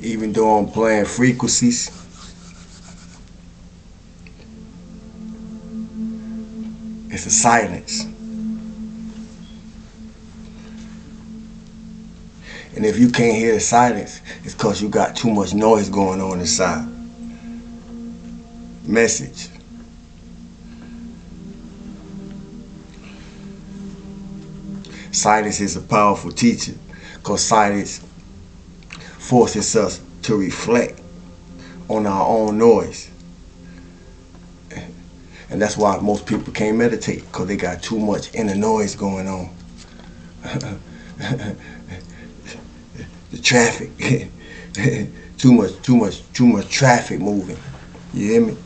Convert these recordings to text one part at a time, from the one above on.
Even though I'm playing frequencies, it's a silence. And if you can't hear the silence, it's because you got too much noise going on inside. Message. Silence is a powerful teacher because silence forces us to reflect on our own noise. And that's why most people can't meditate, because they got too much inner noise going on. The traffic. too much traffic moving. You hear me?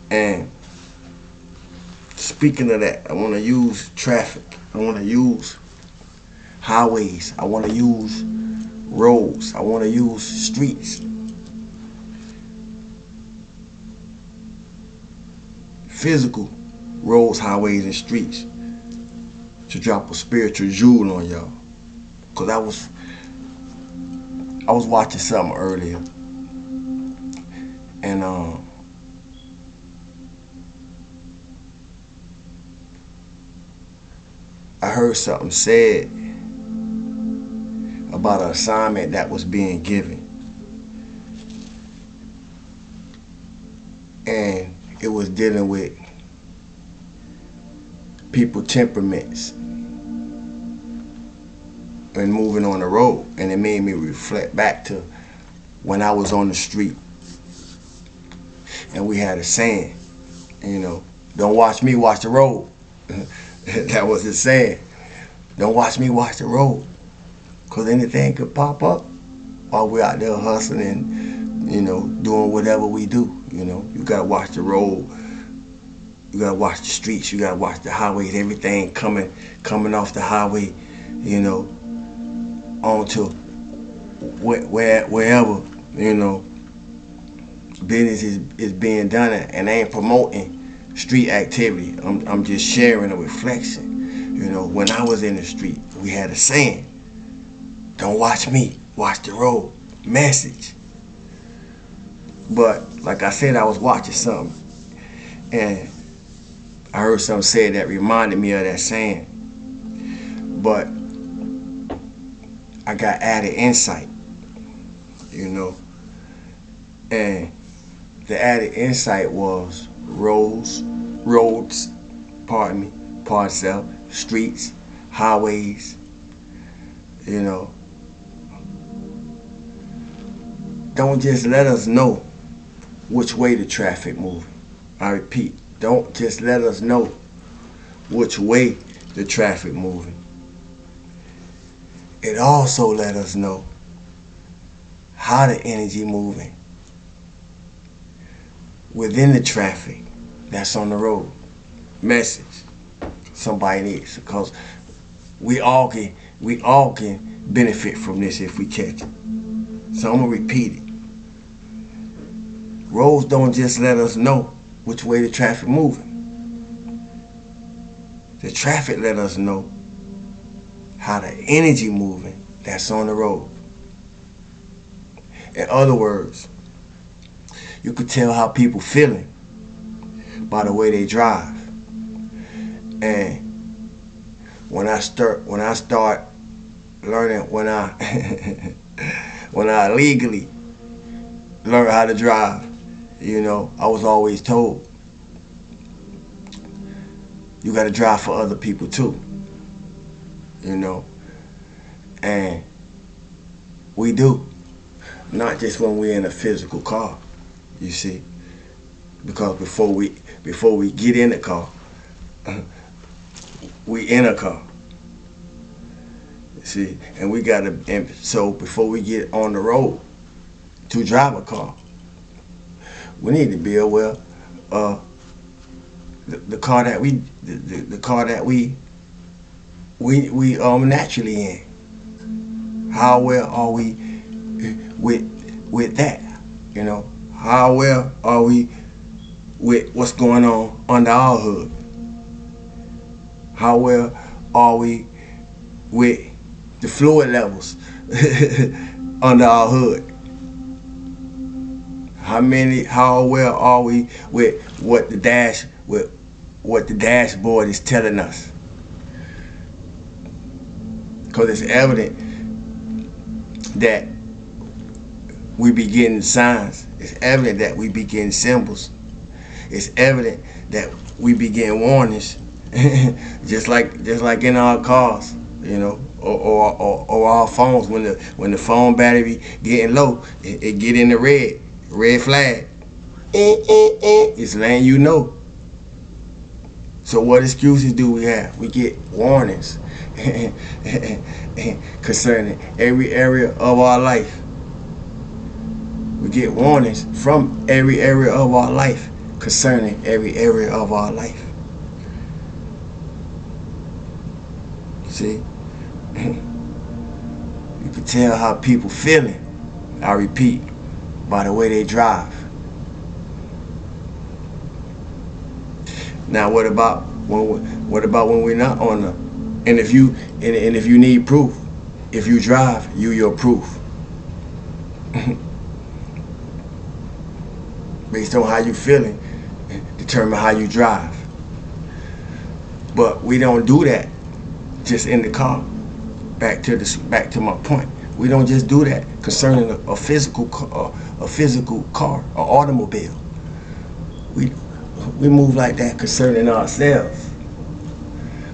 And speaking of that, I want to use traffic. I want to use highways. I want to use roads. I want to use streets. Physical roads, highways, and streets to drop a spiritual jewel on y'all. Cause I was watching something earlier, and I heard something said about an assignment that was being given, and it was dealing with people temperaments and moving on the road. And it made me reflect back to when I was on the street and we had a saying, don't watch me, watch the road. That was the saying. Don't watch me, watch the road, because anything could pop up while we're out there hustling, doing whatever we do. You gotta watch the road. You gotta watch the streets. You gotta watch the highways. Everything coming off the highway, onto wherever, business is being done. And I ain't promoting street activity. I'm just sharing a reflection. When I was in the street, we had a saying, don't watch me, watch the road. Message. But like I said, I was watching something, and I heard something said that reminded me of that saying. But I got added insight, and the added insight was roads, streets, highways, Don't just let us know which way the traffic moving. I repeat, don't just let us know which way the traffic moving. It also let us know how the energy moving within the traffic that's on the road. Message somebody needs, because we all can benefit from this if we catch it. So I'm gonna repeat it. Roads don't just let us know which way the traffic moving. The traffic let us know how the energy moving that's on the road. In other words, you could tell how people feeling by the way they drive. And when I start learning, when I legally learned how to drive, I was always told, you got to drive for other people too, and we do, not just when we're in a physical car, you see, because before we get in the car, we in a car, see, and so before we get on the road to drive a car, we need to be aware of the car that we naturally in. How well are we with that? How well are we with what's going on under our hood? How well are we with the fluid levels under our hood? How well are we with what the dashboard is telling us? Because it's evident that we be getting signs. It's evident that we be getting symbols. It's evident that we be getting warnings, just like in our cars, you know, or our phones. When the phone battery getting low, it get in the red flag. It's letting you know. So what excuses do we have? We get warnings concerning every area of our life. We get warnings from every area of our life concerning every area of our life. See? You can tell how people feeling, I repeat, by the way they drive. Now what about when we're not on the, and if you need proof, if you drive, your proof. Based on how you feeling, determine how you drive. But we don't do that just in the car. Back to my point. We don't just do that concerning a physical car, an automobile. We move like that concerning ourselves.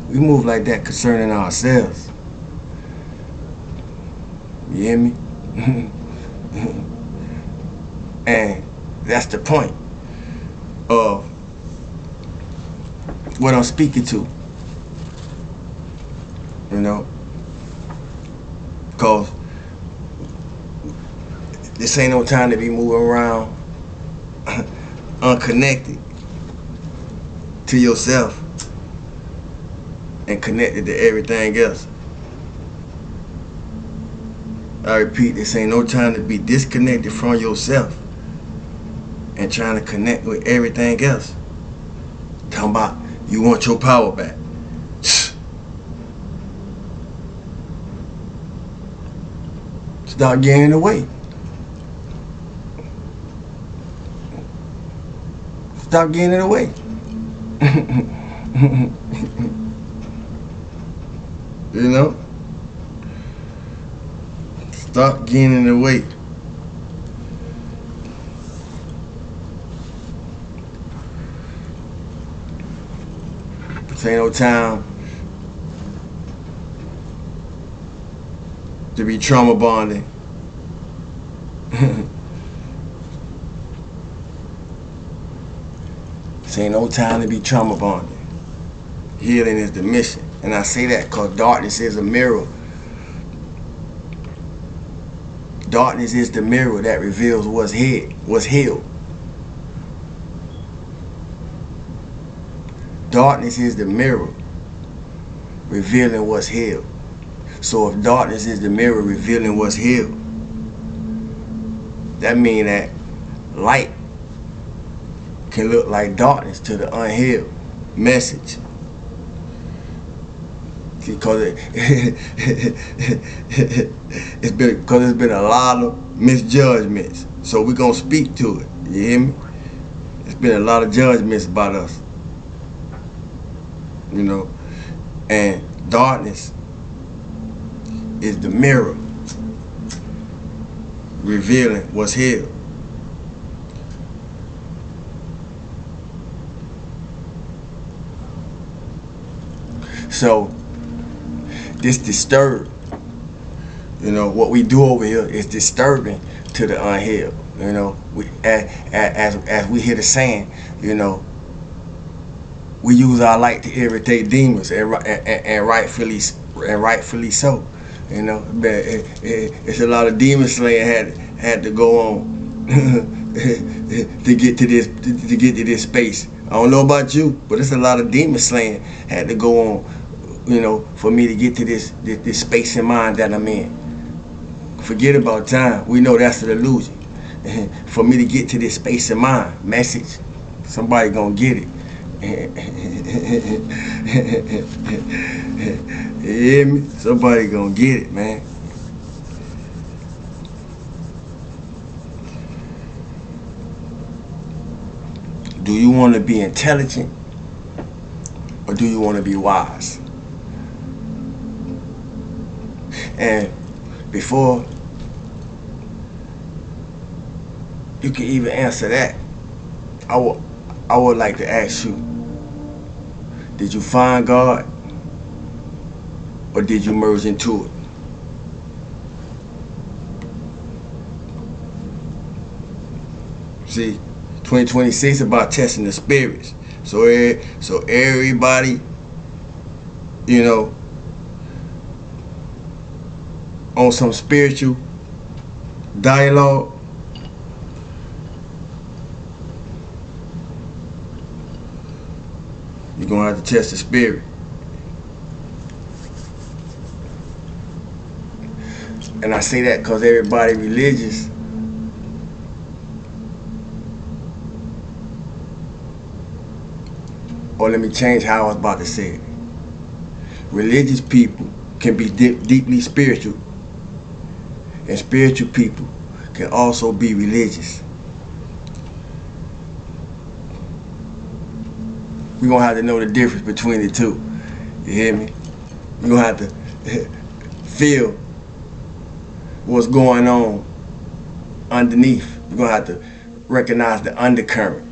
We move like that concerning ourselves. You hear me? And that's the point of what I'm speaking to. You know? Because this ain't no time to be moving around unconnected to yourself and connected to everything else. I repeat, this ain't no time to be disconnected from yourself and trying to connect with everything else. Talking about you want your power back. Stop getting in the way. Stop getting in the way. You know? Stop getting in the way. This ain't no time to be trauma bonding. This ain't no time to be trauma bonding. Healing is the mission. And I say that because darkness is a mirror. Darkness is the mirror that reveals what's healed. Darkness is the mirror revealing what's healed. So if darkness is the mirror revealing what's healed, that means that light can look like darkness to the unhealed. Message. Because it's been a lot of misjudgments. So we're gonna speak to it. You hear me? It's been a lot of judgments about us. You know, and darkness is the mirror revealing what's healed. So this disturb, you know, what we do over here is disturbing to the unhealed. You know, we as we hear the saying, you know, we use our light to irritate demons, and rightfully so. You know, it's a lot of demon slaying had to go on to get to this space. I don't know about you, but it's a lot of demon slaying had to go on, you know, for me to get to this space in mind that I'm in. Forget about time. We know that's an illusion. For me to get to this space in mind, message, somebody gonna get it. You hear me? Somebody gonna get it, man. Do you want to be intelligent or do you want to be wise? And before you can even answer that, I would like to ask you, did you find God or did you merge into it? See, 2026 is about testing the spirits. So everybody, you know, on some spiritual dialogue, you're gonna have to test the spirit. And I say that because everybody religious or let me change how I was about to say it. Religious people can be deeply spiritual, and spiritual people can also be religious. We're gonna have to know the difference between the two. You hear me? You're gonna have to feel what's going on underneath. You're gonna have to recognize the undercurrent.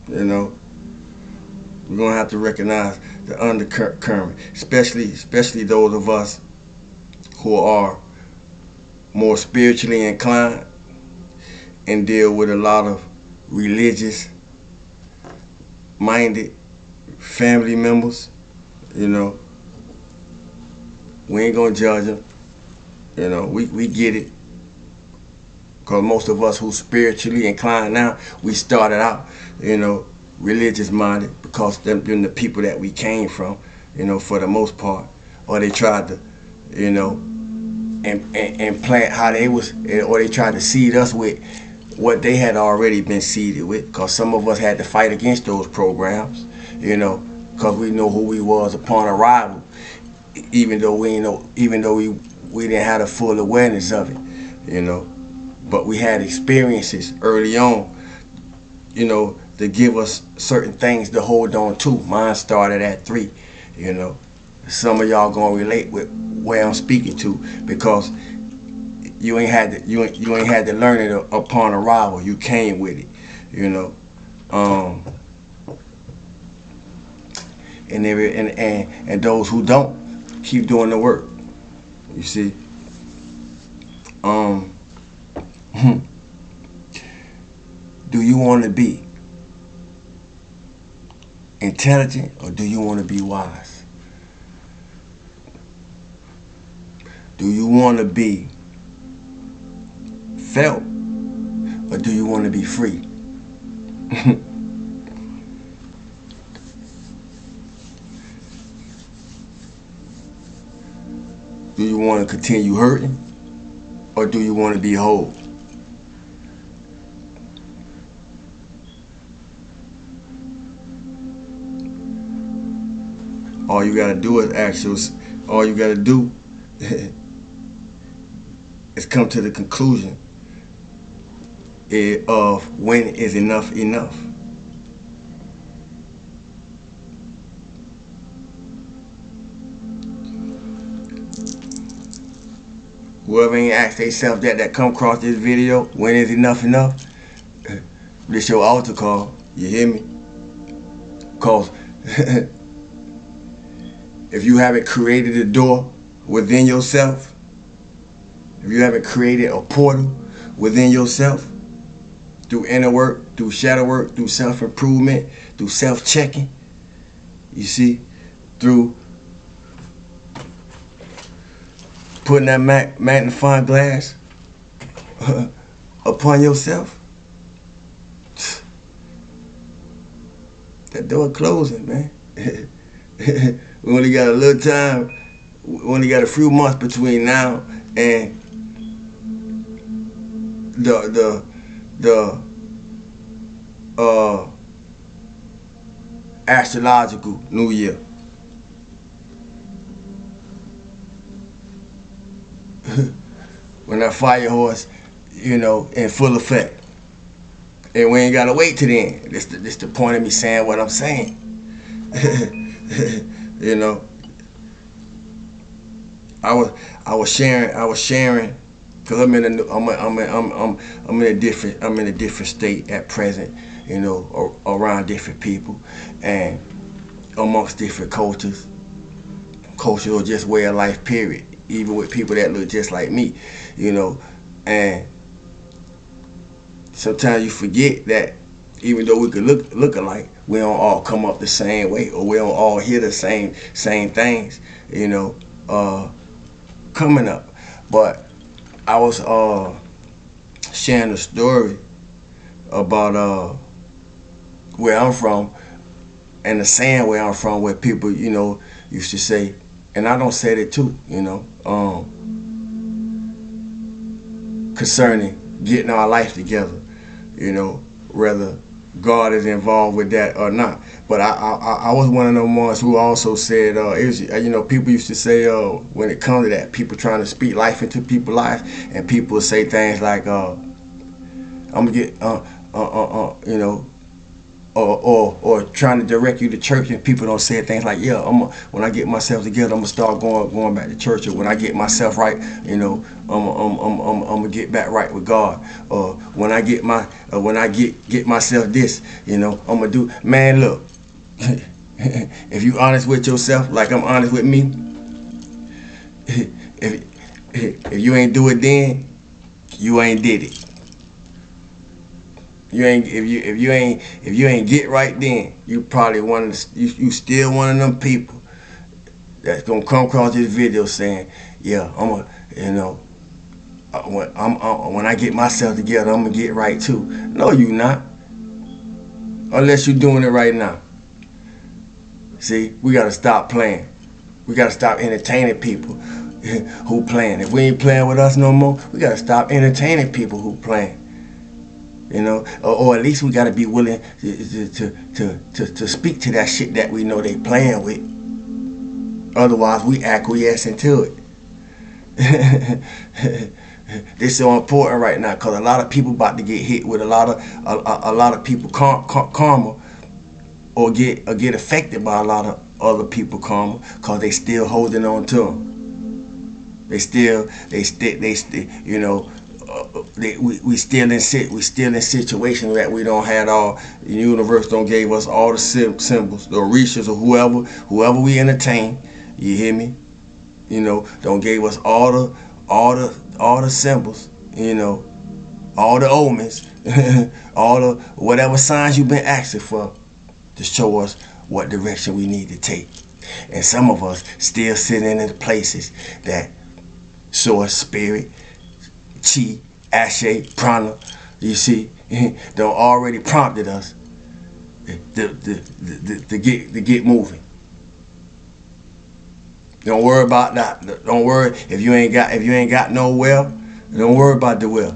You know? We're gonna have to recognize the undercurrent, especially those of us who are more spiritually inclined and deal with a lot of religious minded family members. You know, we ain't gonna judge them. You know, we get it, because most of us who spiritually inclined now, we started out, you know, religious minded because them the people that we came from, you know, for the most part, or they tried to, you know, implant how they was, or they tried to seed us with what they had already been seeded with, because some of us had to fight against those programs, you know, because we know who we was upon arrival, even though we didn't have the full awareness of it, you know, but we had experiences early on, you know, to give us certain things to hold on to. Mine started at 3, you know. Some of y'all gonna relate with where I'm speaking to, because you ain't had to learn it upon arrival. You came with it, you know. And those who don't, keep doing the work. You see. Do you want to be intelligent or do you want to be wise? Do you want to be felt or do you want to be free? Do you want to continue hurting or do you want to be whole? All you gotta do is ask yourself, all you gotta do is come to the conclusion of when is enough enough. Whoever ain't asked themselves that come across this video, when is enough enough? This your altar call, you hear me? Cause if you haven't created a door within yourself, if you haven't created a portal within yourself, through inner work, through shadow work, through self-improvement, through self-checking, you see, through putting that magnifying glass upon yourself, that door closing, man. We only got a little time. We only got a few months between now and the astrological New Year. When that fire horse, you know, in full effect. And we ain't gotta wait to the end. This the point of me saying what I'm saying. You know, I was sharing because I'm in a different state at present. You know, around different people and amongst different cultures or just way of life. Period. Even with people that look just like me. You know, and sometimes you forget that even though we could look alike, we don't all come up the same way, or we don't all hear the same things, you know, coming up. But I was sharing a story about where I'm from, and the saying where I'm from, where people, you know, used to say, and I don't say it too, you know, concerning getting our life together, you know, whether God is involved with that or not. But I was one of them ones who also said, you know, people used to say, when it comes to that, people trying to speak life into people's lives, and people say things like, I'm gonna get, you know, or trying to direct you to church, and people don't say things like, yeah, when I get myself together, I'm gonna start going back to church, or when I get myself right, you know, I'm gonna get back right with God, or when I get myself this, you know, I'm gonna do. Man, look, if you honest with yourself, like I'm honest with me, if you ain't do it then, you ain't did it. If you ain't get right then, you probably you still one of them people that's gonna come across this video saying, yeah, you know, when I get myself together, I'm gonna get right too. No, you not, unless you're doing it right now. See, we gotta stop playing. We gotta stop entertaining people who playing. If we ain't playing with us no more, we gotta stop entertaining people who playing. You know, or at least we gotta be willing to speak to that shit that we know they playing with. Otherwise, we acquiesce into it. This is so important right now, because a lot of people about to get hit with a lot of people karma, or get affected by a lot of other people karma, because they still holding on to them. They still, you know. We still in situations that we don't have all. The universe don't gave us all the symbols, the Orishas or whoever we entertain. You hear me? You know, don't gave us all the symbols. You know, all the omens, all the whatever signs you've been asking for, to show us what direction we need to take. And some of us still sitting in the places that source, spirit, chi, ashe, prana, you see, don't already prompted us to get moving. Don't worry about that. Don't worry if you ain't got no well. Don't worry about the well.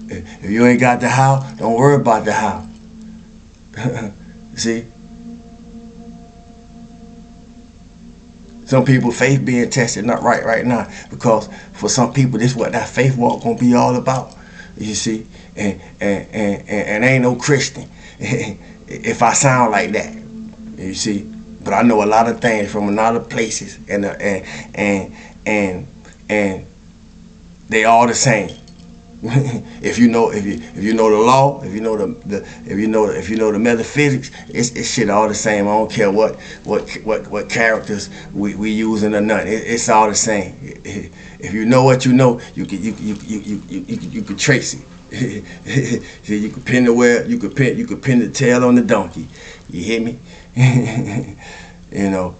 If you ain't got the how, don't worry about the how. See, some people faith being tested not right now, because for some people this is what that faith walk gonna be all about. You see, and ain't no Christian if I sound like that. You see, but I know a lot of things from a lot of places, and they all the same. if you know the law, if you know the metaphysics, it's shit all the same. I don't care what characters we using or nothing. It's all the same. If you know what you know, you can trace it. See, you can pin the tail on the donkey. You hear me? You know.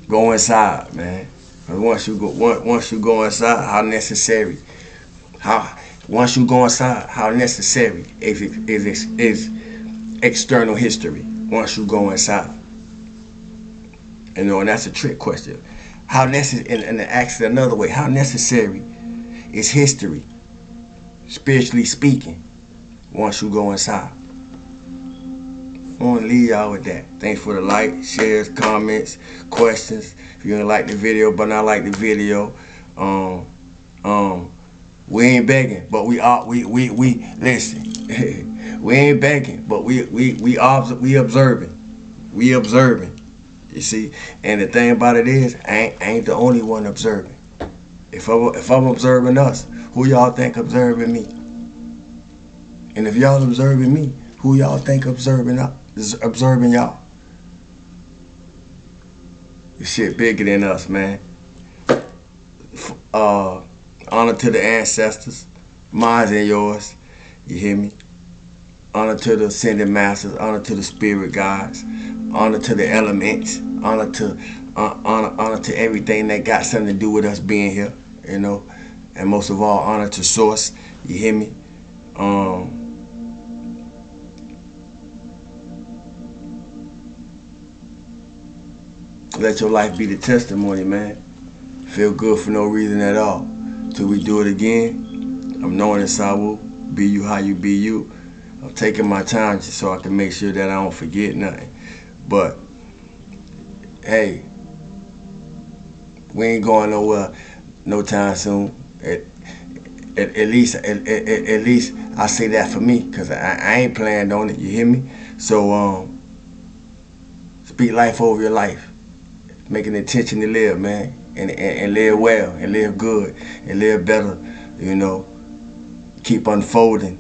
Go inside, man. Once you go inside, how necessary is external history. Once you go inside, you know, and that's a trick question. How necessary? And to ask it another way, how necessary is history, spiritually speaking, once you go inside? I want to leave y'all with that. Thanks for the like, shares, comments, questions. If you don't like the video but not like the video, we ain't begging, but we listen. We ain't begging, but we observing. We observing. You see, and the thing about it is, I ain't the only one observing. If I'm observing us, who y'all think observing me? And if y'all observing me, who y'all think observing y'all? This shit bigger than us, man. Honor to the ancestors, mine and yours. You hear me? Honor to the ascended masters. Honor to the spirit guides. Honor to the elements. Honor to everything that got something to do with us being here. You know, and most of all, honor to source. You hear me? Let your life be the testimony, man. Feel good for no reason at all. Till we do it again. I'm knowing it's I will be you how you be you. I'm taking my time just so I can make sure that I don't forget nothing. But hey, we ain't going nowhere no time soon. At least I say that for me, cause I ain't planned on it. You hear me? So speak life over your life. Make an intention to live, man, and live well, and live good, and live better. You know, keep unfolding,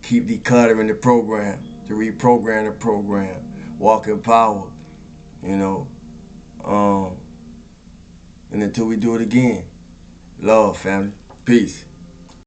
keep decluttering the program, to reprogram the program, walk in power. You know, and until we do it again, love, family, peace.